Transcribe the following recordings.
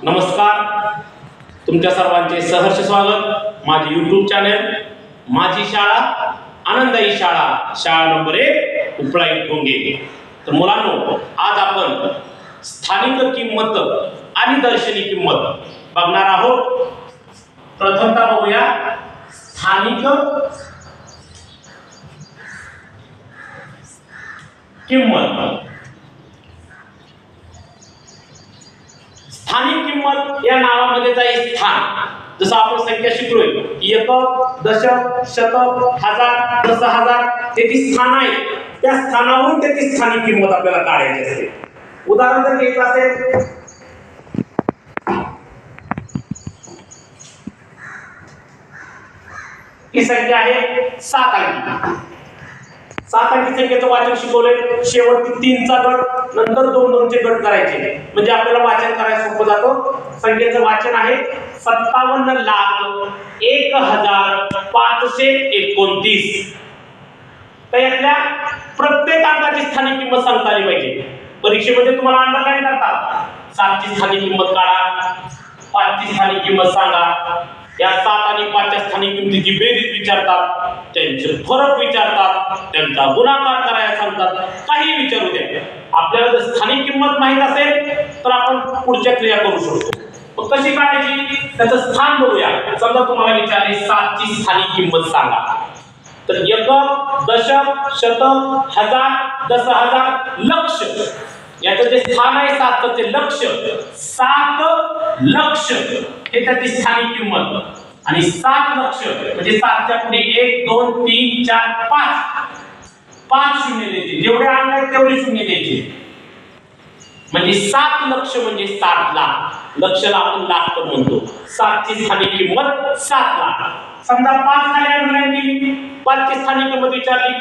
नमस्कार, तुमच्या सर्वांचे सहर्ष स्वागत माझे YouTube चॅनल माझी शाळा आनंदाई शाळा शाळा नंबर 1 उपळाई ठोंगे. तर मुलांनो, आज आपण स्थानिक किंमत आणि दर्शनी किंमत बघणार आहोत. प्रथमतः बघूया स्थानिक किंमत. स्थानिक किंमत या नावामध्ये जाईल स्थान. जसं आपण संख्या शिकलोय एकक, दशक, शतक, हजार, दशहजार हे ती स्थान आहे. त्या स्थानावरून त्याची स्थानिक किंमत आपल्याला काढायची असते. उदाहरण जर घ्यायचं असेल, ही संख्या आहे 7 अंकी. 7 अंकी संख्येचं वाचन शिकवलंय. शेवटची 3चा गट नंतर 2-2चे गट करायचे म्हणजे आपल्याला वाचन करायला सोपं जातं. संख्येचं वाचन आहे 57,01,529. तर यातल्या प्रत्येक अंकाची स्थानिक किंमत सांगता आली पाहिजे. परीक्षेमध्ये तुम्हाला अंडरलाईन करतात 7ची स्थानिक किंमत काढा, 5ची स्थानिक किंमत सांगा. या 7 आणि 5च्या स्थानिक किंमतीची बेरीज विचारतात, त्यांचे फरक विचारतात, त्यांचा गुणाकार करायला सांगतात, काही विचारू द्या. आपल्याला जर स्थानिक किंमत माहित असेल तर आपण पुढच्या क्रिया करू शकतो. कशी काढायची त्याचं स्थान बघूया. समजा तुम्हाला विचारले 7ची स्थानिक किंमत सांगा, तर एकक, दशक, शतक, हजार, दशहजार, लक्ष याचं जे स्थान आहे 7चं ते लक्ष. 7 लक्ष हे त्याची स्थानिक किंमत. आणि 7 लक्ष म्हणजे 7च्या पुढे 1 2 3 4 5 शून्य द्यायचे. जेवढे अंक आहेत तेवढे शून्य द्यायचे. म्हणजे 7 लक्ष म्हणजे 7 लाख. लक्षला आपण लाख पण म्हणतो. 7ची स्थानिक किंमत 7 लाख. समजा 5 खाली अंडरलाईन केली, 5ची स्थानिक किंमत विचारली.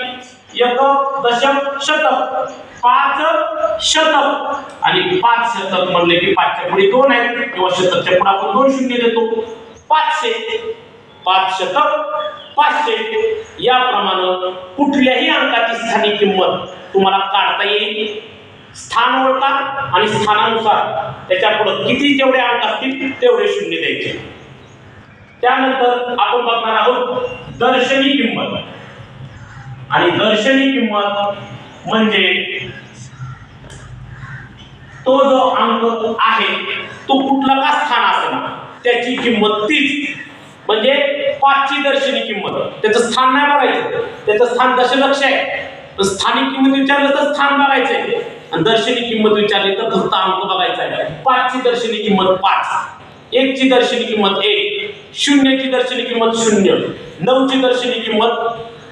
एकक, दशक, शतक. 5 शतक आणि 5 शतक म्हणले की 5च्या पुढे 2 आहेत किंवा शतकच्या पुढे आपण 2 शून्य देतो. 500. 5 शतक 500. याप्रमाणे कुठल्याही अंकाची स्थानिक किंमत तुम्हाला काढता येईल. स्थान ओळखा आणि स्थानानुसार त्याच्या पुढे किती जेवढे अंक असतील तेवढे शून्य द्यायचे. त्यानंतर आपण बघणार आहोत दर्शनी किंमत. आणि दर्शनी किंमत म्हणजे तो जो अंक आहे तो कुठला का स्थान असणार त्याची किंमत तीच. म्हणजे 5ची दर्शनी किंमत त्याचं स्थान नाही बघायचं, त्याचं स्थान दशलक्ष आहे. स्थानिक किंमत विचारलं तर स्थान बघायचंय आणि दर्शनी किंमत विचारली तर फक्त अंक बघायचा आहे. 5ची दर्शनी किंमत 5, 1ची दर्शनी किंमत 1, 0ची दर्शनी किंमत 0, 9ची दर्शनी किंमत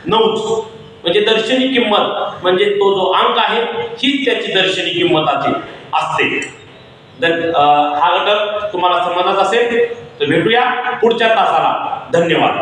9. म्हणजे दर्शनी किंमत म्हणजे तो जो अंक आहे हीच त्याची दर्शनी किंमत असते. जर हा घटक तुम्हाला समजत असेल तर भेटूया पुढच्या तासाला. धन्यवाद.